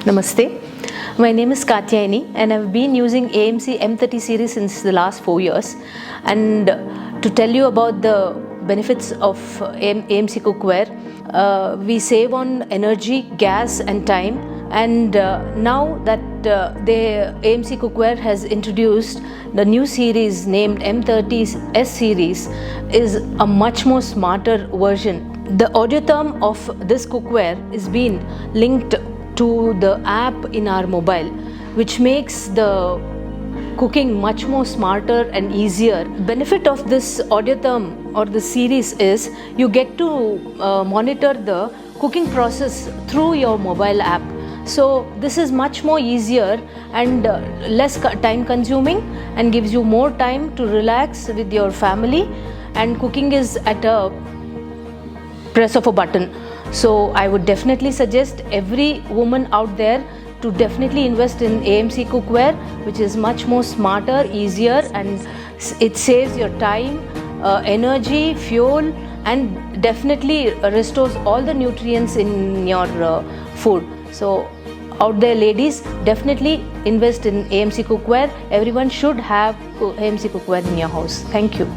Namaste. My name is Kathyayini and I've been using AMC M30 series since the last 4 years. And to tell you about the benefits of AMC Cookware, we save on energy, gas and time. And now that the AMC Cookware has introduced the new series named M30s series, is a much more smarter version. The audio term of this cookware is being linked to the app in our mobile, which makes the cooking much more smarter and easier. Benefit of this audio term or the series is you get to monitor the cooking process through your mobile app. So this is much more easier and less time consuming and gives you more time to relax with your family, and cooking is at a press of a button. So I would definitely suggest every woman out there to definitely invest in AMC Cookware, which is much more smarter, easier, and it saves your time, energy, fuel, and definitely restores all the nutrients in your food. So out there ladies, definitely invest in AMC Cookware. Everyone should have AMC Cookware in your house. Thank you.